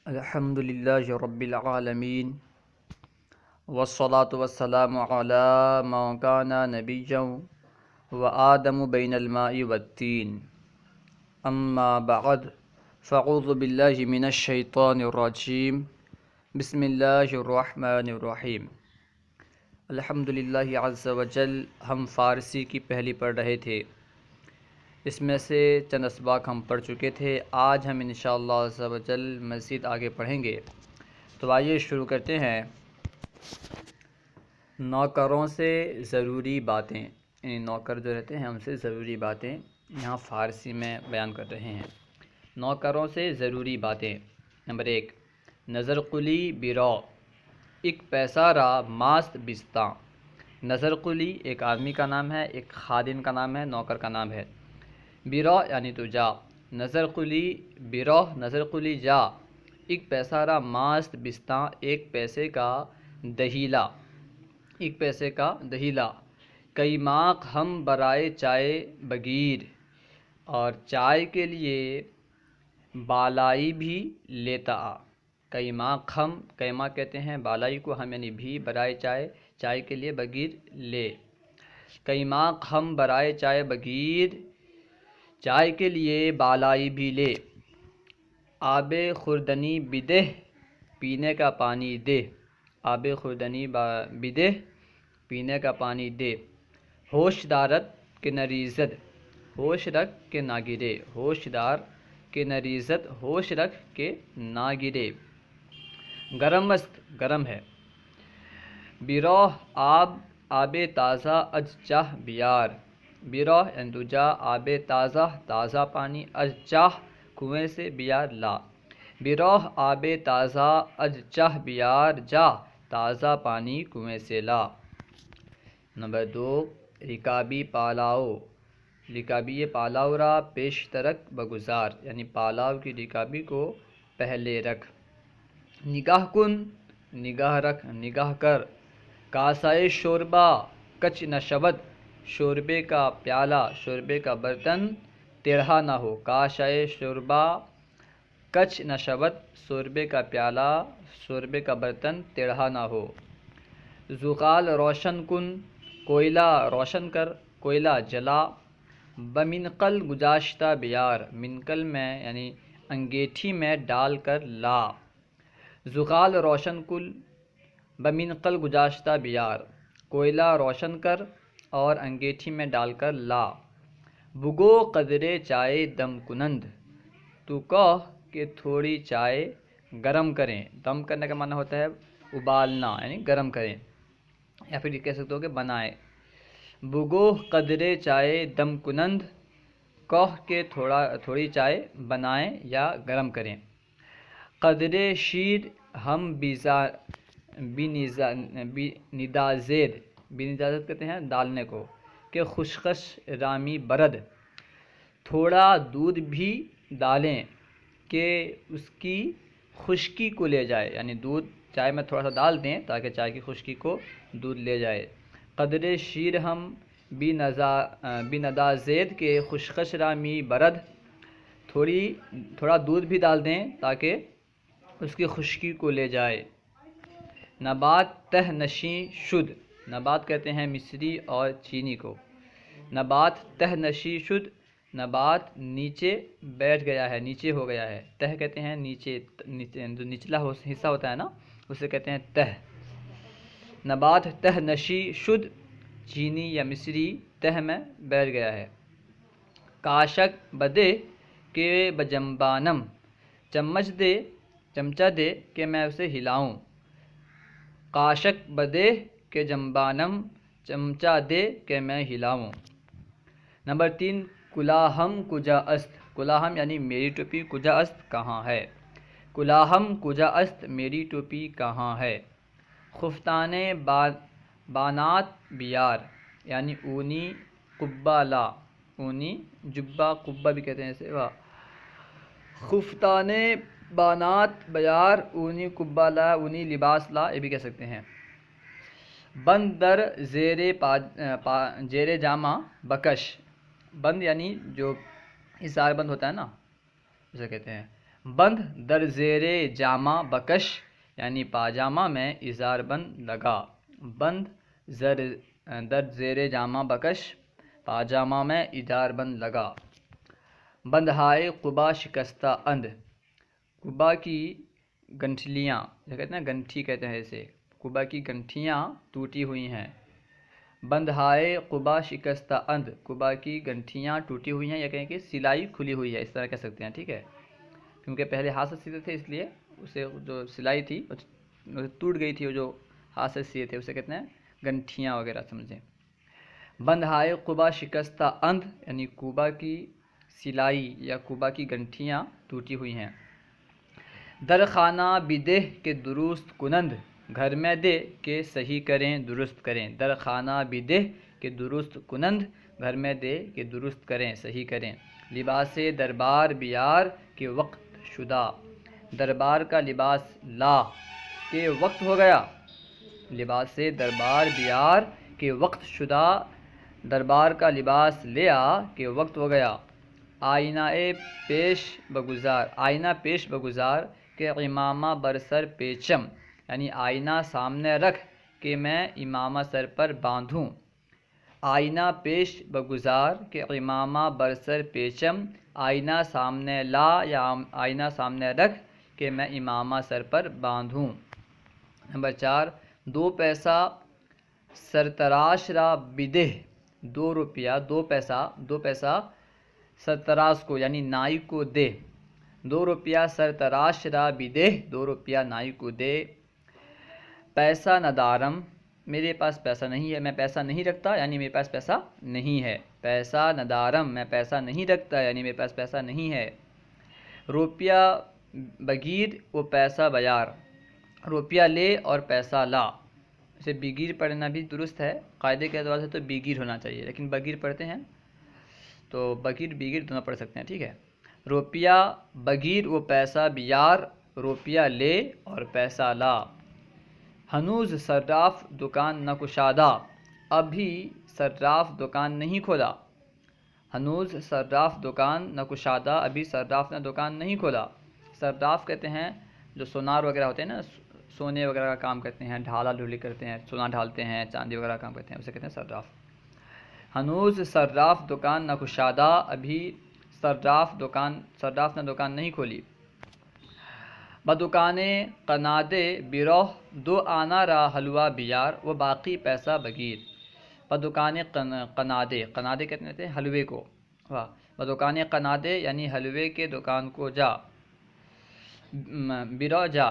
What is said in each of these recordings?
الحمد للہ رب العالمین والصلاة والسلام علی من کان نبیا وآدم بین الماء والتین اما بعد فاعوذ باللہ من الشیطان الرجیم بسم اللہ الرحمن الرحیم۔ الحمد للہ عز وجل ہم فارسی کی پہلی پڑھ رہے تھے، اس میں سے چند اسباق ہم پڑھ چکے تھے۔ آج ہم انشاءاللہ عز وجل مزید آگے پڑھیں گے، تو آئیے شروع کرتے ہیں۔ نوکروں سے ضروری باتیں، یعنی نوکر جو رہتے ہیں ہم سے ضروری باتیں یہاں فارسی میں بیان کر رہے ہیں۔ نوکروں سے ضروری باتیں۔ نمبر 1، نظر قلی برو، ایک پیسہ را ماست بستاں۔ نظر قلی ایک آدمی کا نام ہے، ایک خادم کا نام ہے، نوکر کا نام ہے۔ برو یعنی تو جا، نظر قلی برو نظر قلی جا، ایک پیسہ را ماست بستاں، ایک پیسے کا دہیلا، ایک پیسے کا دہیلا۔ کئی ماق ہم برائے چائے بگیر، اور چائے کے لیے بالائی بھی لیتا آ۔ کئی ماق ہم، کئی ماق کہتے ہیں بالائی کو، ہم یعنی بھی، برائے چائے، چائے کے لیے بگیر لے۔ کئی ماق ہم برائے چائے بگیر، چائے کے لیے بالائی بھی لے۔ آب خوردنی بدہ، پینے کا پانی دے۔ آب خوردنی بدہ، پینے کا پانی دے۔ ہوش دارت کہ نریزد، ہوش رکھ کہ نہ گرے، ہوش دار کہ نریزد، ہوش رکھ کہ نہ گرے۔ گرم است، گرم ہے۔ بیروح آب، آب تازہ، اج چاہ بیار۔ بیروح اندوجا، آب تازہ، تازہ پانی، اج چاہ کنویں سے، بیار لا۔ بیروح آب تازہ، اج چاہ بیار جا، تازہ پانی کنویں سے لا۔ نمبر 2، رکابی پالاؤ، رکابی پالاؤ را پیش ترک بگزار، یعنی پالاؤ کی رکابی کو پہلے رکھ۔ نگاہ کن، نگاہ رکھ، نگاہ کر۔ کاسائے شوربہ کچ نشود، شوربے کا پیالہ، شوربے کا برتن ٹیڑھا نہ ہو۔ کاسائے شوربہ کچ نشود، شوربے کا پیالہ، شوربے کا برتن ٹیڑھا نہ ہو۔ زغال روشن کن، کوئلہ روشن کر، کوئلہ جلا۔ بمنقل گذاشتہ بیار، منقل میں یعنی انگیٹھی میں ڈال کر لا۔ زغال روشن کن، بمنقل گذاشتہ بیار، کوئلہ روشن کر اور انگیٹھی میں ڈال کر لا۔ بگو قدرے چائے دم کنند، تو کہہ کہ تھوڑی چائے گرم کریں۔ دم کرنے کا معنی ہوتا ہے ابالنا، یعنی گرم کریں، یا پھر یہ کہہ سکتے ہو کہ بنائیں۔ بگو قدرے چائے دم کنند، کہہ کہ تھوڑی چائے بنائیں یا گرم کریں۔ قدرے شیر ہم بندازید، بندازید کہتے ہیں ڈالنے کو، کہ خشخش رامی برد، تھوڑا دودھ بھی ڈالیں کہ اس کی خشکی کو لے جائے، یعنی دودھ چائے میں تھوڑا سا ڈال دیں تاکہ چائے کی خشکی کو دودھ لے جائے۔ قدرے شیر ہم بندا زید کے خشخش رامی برد، تھوڑا دودھ بھی ڈال دیں تاکہ اس کی خشکی کو لے جائے۔ نبات تہ نشیں شد، نبات کہتے ہیں مصری اور چینی کو۔ نبات تہ نشیں شد، نبات نیچے بیٹھ گیا ہے، نیچے ہو گیا ہے۔ تہ کہتے ہیں نیچے، جو نچلا حصہ ہوتا ہے نا، اسے کہتے ہیں تہ۔ نبات تہ نشیں شد، چینی یا مصری تہ میں بیٹھ گیا ہے۔ کاشک بدے کہ بجنبانم، چمچہ دے کہ میں اسے ہلاؤں۔ کاشک بدے کہ جنبانم، چمچہ دے کہ میں ہلاؤں۔ نمبر 3، کلاہم کجا است، کلاہم یعنی میری ٹوپی، کجا است کہاں ہے۔ کلاہم کجا است، میری ٹوپی کہاں ہے۔ خفتانے بانات بیار، یعنی اونی قبہ لا، اونی جبہ، قبہ بھی کہتے ہیں اسے۔ خفتانے بانات بیار، اونی قبہ لا، اونی لباس لا، یہ بھی کہہ سکتے ہیں۔ بند در زیر جامہ بکش، بند یعنی جو اظہار بند ہوتا ہے نا، اسے کہتے ہیں۔ بند در زیر جامہ بکش یعنی پاجامہ میں اظہار بند لگا. بند در زیر جامہ بکش پاجامہ میں اظہار بند لگا. بندھائے قبا شکستہ اند قبا کی گنٹھلیاں کہتے ہیں گنٹھی کہتے ہیں اسے قبا کی گنٹھیاں ٹوٹی ہوئی ہیں. بندھائے قبا شکستہ اند قبا کی گنٹھیاں ٹوٹی ہوئی ہیں یا کہیں کہ سلائی کھلی ہوئی ہے اس طرح کہہ سکتے ہیں. ٹھیک ہے کیونکہ پہلے ہاتھ سے سیتے تھے اس لیے اسے جو سلائی تھی ٹوٹ گئی تھی. وہ جو ہاتھ سے سیے تھے اسے کہتے ہیں گنٹھیاں وغیرہ سمجھیں. بندھائے قبا شکستہ اند یعنی قبا کی سلائی یا قبا کی گنٹھیاں ٹوٹی ہوئی ہیں. در خانہ بدہ کے درست کنند گھر میں دے کہ صحیح کریں درست کریں. در خانہ بدہ کے درست کنند گھر میں دے کہ درست کریں صحیح کریں. لباس دربار بیار کے وقت شدہ دربار کا لباس لا کہ وقت ہو گیا. لباس دربار بیار کے وقت شدہ دربار کا لباس لے آ کہ وقت ہو گیا. آئینہ پیش بگزار آئینہ پیش بگزار کہ امامہ بر سر پیچم یعنی آئینہ سامنے رکھ کہ میں امامہ سر پر باندھوں. آئینہ پیش بگزار کہ امامہ بر سر پیچم آئینہ سامنے لا یا آئینہ سامنے رکھ کہ میں امامہ سر پر باندھوں. نمبر 4 2 پیسہ سرتراش را بدہ 2 روپیہ 2 پیسہ سرتراش کو یعنی نائی کو دے. 2 روپیہ سرتراش را بدہ 2 روپیہ نائی کو دے. پیسہ ندارم میرے پاس پیسہ نہیں ہے میں پیسہ نہیں رکھتا یعنی میرے پاس پیسہ نہیں ہے. پیسہ ندارم میں پیسہ نہیں رکھتا یعنی میرے پاس پیسہ نہیں ہے. روپیہ بگیر و پیسہ بیار روپیہ لے اور پیسہ لا. اسے بگیر پڑھنا بھی درست ہے قاعدے کے اعتبار سے تو بگیر ہونا چاہیے لیکن بگیر پڑھتے ہیں تو بگیر بگیر دونوں پڑھ سکتے ہیں. ٹھیک ہے روپیہ بگیر و پیسہ بیار روپیہ لے اور پیسہ لا. ہنوز صراف دکان نہ کشادہ ابھی صراف دکان نہیں کھولا. ہنوز صراف دکان نہ کشادہ ابھی صراف نے دکان نہیں کھولا. صراف کہتے ہیں جو سونار وغیرہ ہوتے ہیں نا سونے وغیرہ کا کام کرتے ہیں ڈھالا ڈھولی کرتے ہیں سونا ڈھالتے ہیں چاندی وغیرہ کا کام کرتے ہیں اسے کہتے ہیں صراف. ہنوز صراف دکان نہ کشادہ ابھی صراف نے دکان نہیں کھولی. بدکانے قنادے بیروح 2 آنا را حلوہ بیار و باقی پیسہ بگیر. بدکانے قنادے کہتے ہیں حلوے کو. بدکانے قنادے یعنی حلوے کے دکان کو جا. بیرو جا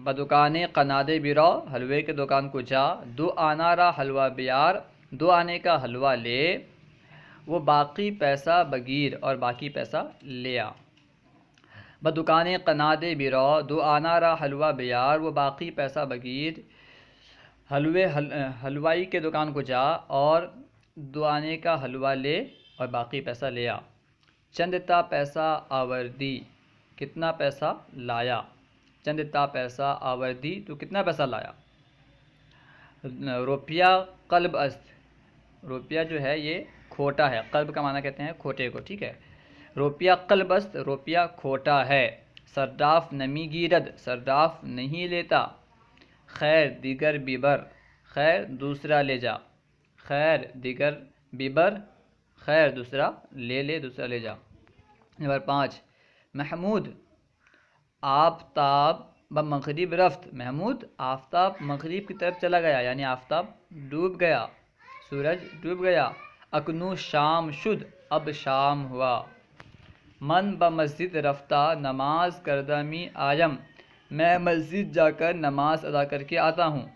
بدکانے قنادے بیرو حلوے کے دکان کو جا. 2 آنا را حلوہ بیار 2 آنے کا حلوہ لے وہ باقی پیسہ بگیر اور باقی پیسہ لے آ. بدکانے قنادے بیرو 2 آنا را حلوہ بیار وہ باقی پیسہ بگیر. حلوائی کے دکان کو جا اور 2 آنے کا حلوہ لے اور باقی پیسہ لے آ. چندتا پیسہ آوردی کتنا پیسہ لایا. چندتا پیسہ آوردی تو کتنا پیسہ لایا. روپیہ قلب است روپیہ جو ہے یہ کھوٹا ہے. قلب کا معنی کہتے ہیں کھوٹے کو. ٹھیک ہے روپیہ قلب است روپیہ کھوٹا ہے. صراف نمی گیرد صراف نہیں لیتا. خیر دیگر بیبر خیر دوسرا لے جا. خیر دیگر بیبر خیر دوسرا لے جا. نمبر 5 محمود آفتاب بمغرب رفت. محمود آفتاب مغرب کی طرف چلا گیا یعنی آفتاب ڈوب گیا سورج ڈوب گیا. اکنو شام شد اب شام ہوا. من بمسجد رفتہ نماز کردہ می آیم میں مسجد جا کر نماز ادا کر کے آتا ہوں.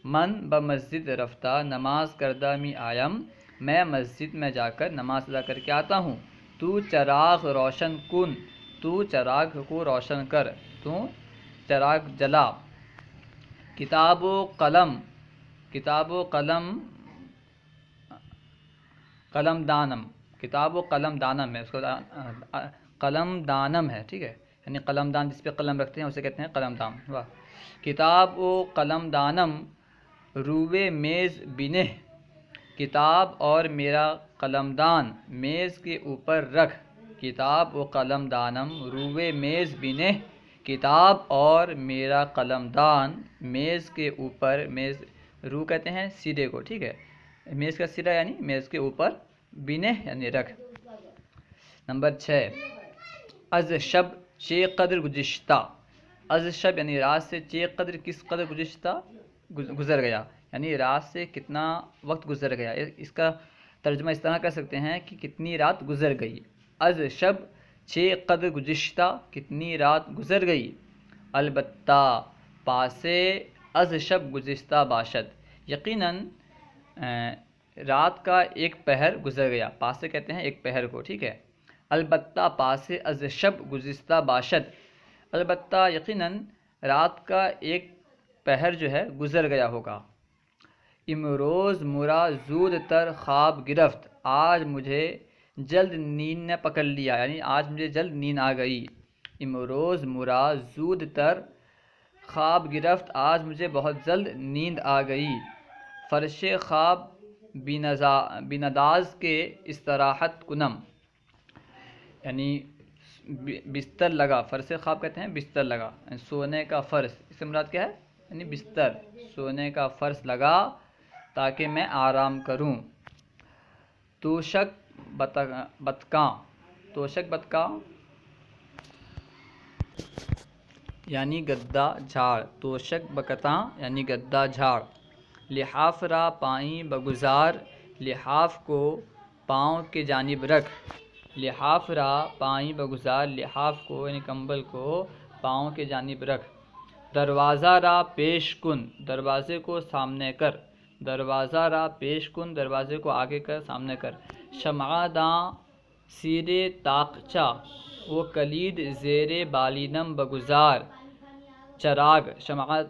من بمسجد رفتہ نماز کردہ می آیم میں مسجد میں جا کر نماز ادا کر کے آتا ہوں. تو چراغ روشن کن تو چراغ کو روشن کر تو چراغ جلا. کتاب و قلم قلم دانم کتاب و قلم دانم ہے اس کو قلم دانم ہے. ٹھیک ہے یعنی قلم دان جس پہ قلم رکھتے ہیں اسے کہتے ہیں قلم دان. کتاب و قلم دانم روئے میز بنہ کتاب اور میرا قلم دان میز کے اوپر رکھ. کتاب و قلم دانم روئے میز بنے، کتاب اور میرا قلم دان میز کے اوپر، میز رو کہتے ہیں سرے کو، ٹھیک ہے، میز کا سرا یعنی میز کے اوپر، بنے یعنی رکھ۔ نمبر 6، از شب چے قدر گزشتہ، از شب یعنی رات سے، چے قدر کس قدر گزشتہ گزر گیا، یعنی رات سے کتنا وقت گزر گیا۔ اس کا ترجمہ اس طرح کر سکتے ہیں کہ کتنی رات گزر گئی۔ از شب چے قدر گزشتہ، کتنی رات گزر گئی۔ البتہ پاسے از شب گزشتہ باشد، یقیناً رات کا ایک پہر گزر گیا، پاسے کہتے ہیں ایک پہر کو، ٹھیک ہے۔ البتہ پاسے از شب گزشتہ باشد، البتہ یقیناً رات کا ایک پہر جو ہے گزر گیا ہوگا۔ امروز مرا زود تر خواب گرفت، آج مجھے جلد نیند نے پکڑ لیا، یعنی آج مجھے جلد نیند آ گئی۔ امروز مرا زود تر خواب گرفت، آج مجھے بہت جلد نیند آ گئی۔ فرش خواب بینداز کے استراحت کنم، یعنی بستر لگا، فرش خواب کہتے ہیں بستر لگا، یعنی سونے کا فرش، اس سے مراد کیا ہے، یعنی بستر، سونے کا فرش لگا تاکہ میں آرام کروں۔ توشک بتکاں، توشک بتکاں یعنی گدا جھاڑ، توشک بکتاں یعنی گدا جھاڑ۔ لحاف را پائیں بگزار، لحاف کو پاؤں کی جانب رکھ، لحاف را پائیں بگزار، لحاف کو یعنی کمبل کو پاؤں کی جانب رکھ۔ دروازہ را پیش کن، دروازے کو سامنے کر، دروازہ را پیش کن، دروازے کو آگے کر، سامنے کر۔ شمع داں سیرے طاقچہ، وہ کلید زیر بالینم بگزار۔ چراغ، شمع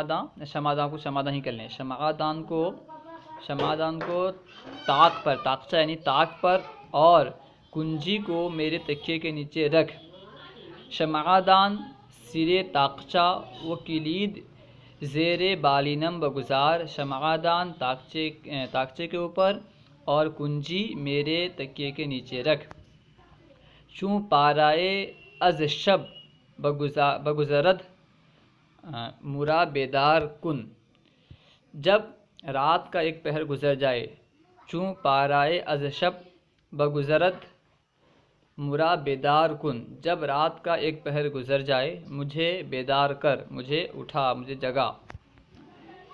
داں کو شمع داں ہی کر لیں، شمع دان کو طاق پر، طاقچہ یعنی طاق پر، اور کنجی کو میرے تکیے کے نیچے رکھ۔ شمع دان سرے طاقچہ، وہ کلید زیر بالینم بگزار، شمع دان طاقچے کے اوپر اور کنجی میرے تکیے کے نیچے رکھ۔ چوں پارائے از شب بگزرد مرا بیدار کن، جب رات کا ایک پہر گزر جائے۔ چوں پارائے از شب بگزرد مرا بیدار کن، جب رات کا ایک پہر گزر جائے مجھے بیدار کر، مجھے اٹھا، مجھے جگا۔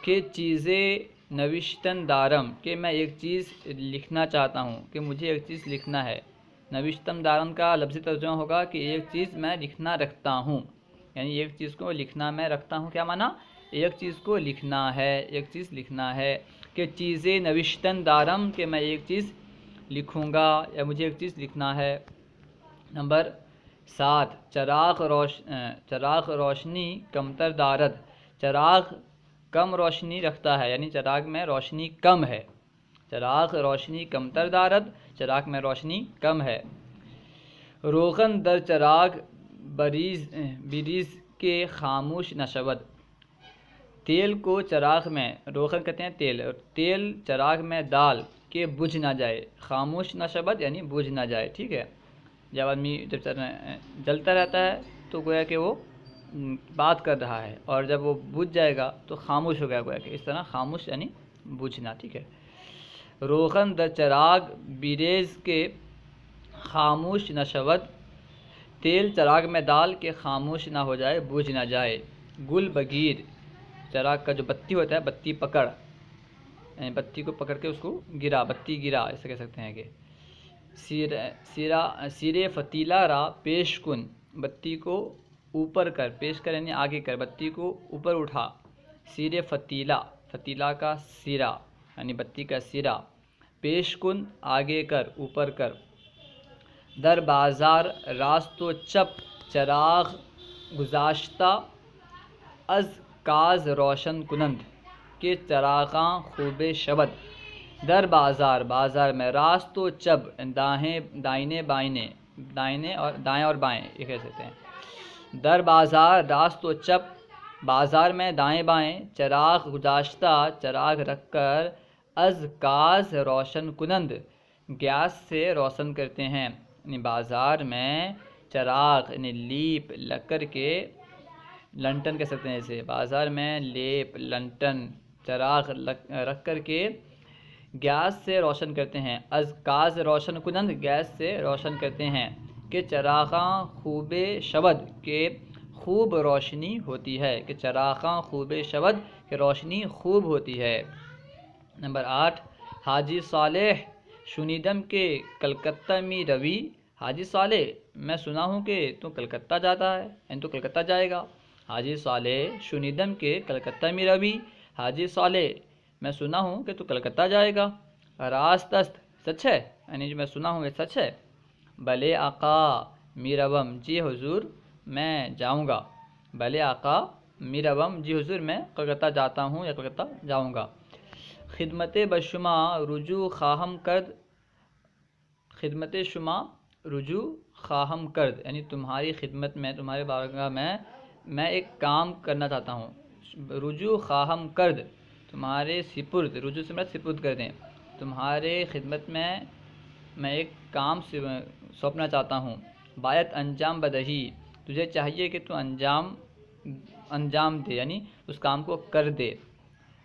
کہ چیزیں نوشتن دارم، کہ میں ایک چیز لکھنا چاہتا ہوں، کہ مجھے ایک چیز لکھنا ہے۔ نوشتم دارم کا لفظی ترجمہ ہوگا کہ ایک چیز میں لکھنا رکھتا ہوں، یعنی ایک چیز کو لکھنا میں رکھتا ہوں، کیا معنی؟ ایک چیز کو لکھنا ہے، ایک چیز لکھنا ہے۔ کہ چیزیں نوشتن دارم، کہ میں ایک چیز لکھوں گا یا مجھے ایک چیز لکھنا ہے۔ نمبر 7، چراغ روشنی کمتر دارد، چراغ کم روشنی رکھتا ہے، یعنی چراغ میں روشنی کم ہے۔ چراغ روشنی کمتر دارد، چراغ میں روشنی کم ہے۔ روغن در چراغ بریز کے خاموش نشود، تیل کو چراغ میں، روغن کہتے ہیں تیل، تیل چراغ میں ڈال کہ بجھ نہ جائے، خاموش نشود یعنی بجھ نہ جائے، ٹھیک ہے۔ جب آدمی جلتا رہتا ہے تو گویا کہ وہ بات کر رہا ہے، اور جب وہ بجھ جائے گا تو خاموش ہو گیا، گویا کہ اس طرح خاموش یعنی بجھنا، ٹھیک ہے۔ روغن در چراغ بریز کے خاموش نشود، تیل چراغ میں ڈال کے خاموش نہ ہو جائے، بجھ نہ جائے۔ گل بگیر، چراغ کا جو بتی ہوتا ہے، بتی پکڑ، یعنی بتی کو پکڑ کے اس کو گرا، بتی گرا، ایسا کہہ سکتے ہیں کہ۔ سیرے فتیلہ را پیش کن، بتی کو اوپر کر، پیش کر یعنی آگے کر، بتی کو اوپر اٹھا۔ سیرے فتیلہ، فتیلہ کا سیرا یعنی بتی کا سیرا، پیش کن آگے کر، اوپر کر۔ در بازار راست و چپ چراغ گذاشتہ از کاز روشن کنند، کہ چراغاں خوب شود۔ در بازار، بازار میں، راست و چپ دائیں اور بائیں، یہ کہہ سکتے ہیں۔ در بازار راست و چپ، بازار میں دائیں بائیں، چراغ گذاشتہ چراغ رکھ کر، از کاز روشن کنند گیس سے روشن کرتے ہیں۔ یعنی بازار میں چراغ یعنی لیپ لگ کر کے، لنٹن کہہ سکتے ہیں اسے، بازار میں لیپ لنٹن چراغ رکھ کر کے گیس سے روشن کرتے ہیں، از گاز روشن کنند گیس سے روشن کرتے ہیں، کہ چراغاں خوب شود کہ خوب روشنی ہوتی ہے، کہ چراغاں خوب شود کہ روشنی خوب ہوتی ہے۔ نمبر 8، حاجی صالح شنیدم کے کلکتہ میں روی، حاجی صالح میں سنا ہوں کہ تو کلکتہ جاتا ہے، یعنی تو کلکتہ جائے گا۔ حاجی صالح شنیدم کے کلکتہ میں روی، حاجی صالح میں سنا ہوں کہ تو کلکتہ جائے گا۔ راست است سچ ہے، یعنی جو میں سنا ہوں یہ سچ ہے۔ بلے آقا میروم جی حضور میں جاؤں گا، بلے آقا میروم جی حضور میں کلکتہ جاتا ہوں یا کلکتہ جاؤں گا۔ خدمت بشما رجوع خواہم کرد، خدمت شما رجوع خواہم کرد، یعنی تمہاری خدمت میں، تمہارے بارگاہ میں ایک کام کرنا چاہتا ہوں۔ رجوع خواہم کرد تمہارے سپرد، رجوع سے مراد سپرد کر دیں، تمہارے خدمت میں ایک کام سونپنا چاہتا ہوں۔ بایت انجام بدہی تجھے چاہیے کہ تو انجام دے، یعنی اس کام کو کر دے۔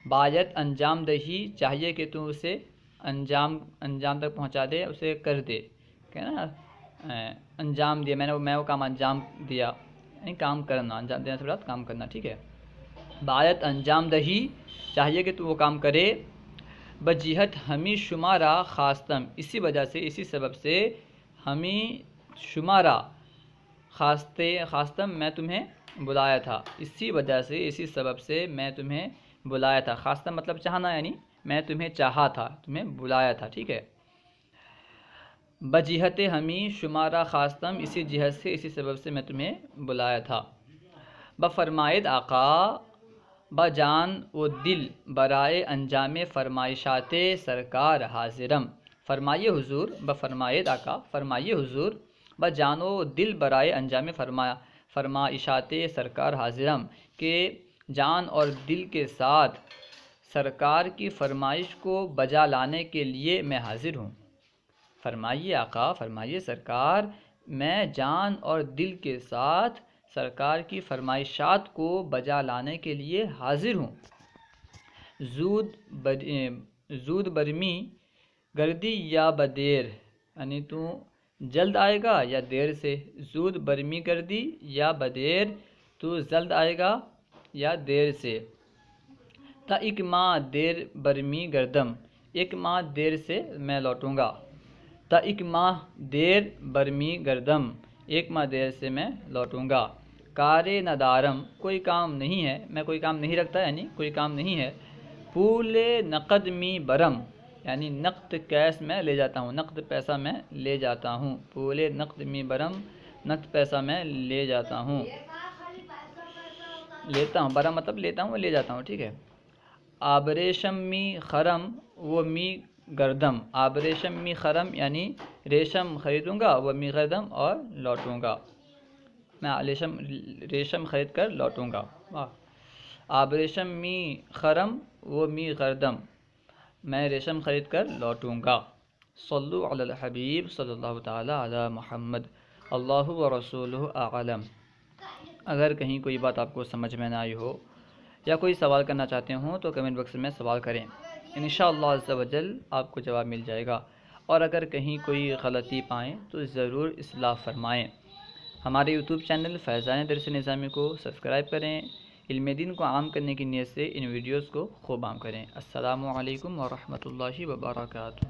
بایت انجام دہی چاہیے کہ تو اسے انجام تک پہنچا دے، اسے کر دے، کہ نا انجام دیا، میں وہ کام انجام دیا، یعنی کام کرنا، انجام دینا سے مراد کام کرنا، ٹھیک ہے۔ بایت انجام دہی چاہیے کہ تو وہ کام کرے۔ بجہت ہمیں شمارا خواستم، اسی وجہ سے، اسی سبب سے ہمیں شمارا خواستم میں تمہیں بلایا تھا، اسی وجہ سے، اسی سبب سے میں تمہیں بلایا تھا۔ خواستم مطلب چاہنا، یعنی میں تمہیں چاہا تھا، تمہیں بلایا تھا، ٹھیک ہے۔ بجہت ہمیں شمارا خواستم، اسی جہت سے، اسی سبب سے میں تمہیں بلایا تھا۔ بفرمائد آقا بجان و دل برائے انجام فرمائشات سرکار حاضرم، فرمائیے حضور، بفرمائد آقا فرمائیے حضور، بجان و دل برائے انجام فرمائشات سرکار حاضرم، کہ جان اور دل کے ساتھ سرکار کی فرمائش کو بجا لانے کے لیے میں حاضر ہوں۔ فرمائیے آقا، فرمائیے سرکار، میں جان اور دل کے ساتھ سرکار کی فرمائشات کو بجا لانے کے لیے حاضر ہوں۔ زود برمی گردی یا بدیر، یعنی تو جلد آئے گا یا دیر سے، زود برمی گردی یا بدیر، تو جلد آئے گا یا دیر سے۔ تا ایک ماہ دیر برمی گردم، ایک ماہ دیر سے میں لوٹوں گا۔ تا ایک ماہ دیر برمی گردم، ایک ماہ دیر سے میں لوٹوں گا۔ کارے ندارم کوئی کام نہیں ہے، میں کوئی کام نہیں رکھتا، یعنی کوئی کام نہیں ہے۔ پھول نقد می برم، یعنی نقد کیش میں لے جاتا ہوں، نقد پیسہ میں لے جاتا ہوں۔ پھول نقد می برم، نقد پیسہ میں لے جاتا ہوں، لیتا ہوں، برم مطلب لیتا ہوں، لے جاتا ہوں، ٹھیک ہے۔ آبریشم می خرم و می گردم، آبریشم می خرم یعنی ریشم خریدوں گا، وہ می گردم اور لوٹوں گا، میں ریشم خرید کر لوٹوں گا۔ آبریشم می خرم و می گردم، میں ریشم خرید کر لوٹوں گا۔ صلو علی الحبیب صلی اللہ تعالی علی محمد، اللہ و رسولہ اعلم۔ اگر کہیں کوئی بات آپ کو سمجھ میں نہ آئی ہو یا کوئی سوال کرنا چاہتے ہوں تو کمنٹ باکس میں سوال کریں، انشاءاللہ عز و جل آپ کو جواب مل جائے گا، اور اگر کہیں کوئی غلطی پائیں تو ضرور اصلاح فرمائیں۔ ہمارے یوٹیوب چینل فیضان درس نظامی کو سبسکرائب کریں، علم دین کو عام کرنے کی نیت سے ان ویڈیوز کو خوب عام کریں۔ السلام علیکم ورحمۃ اللہ وبرکاتہ۔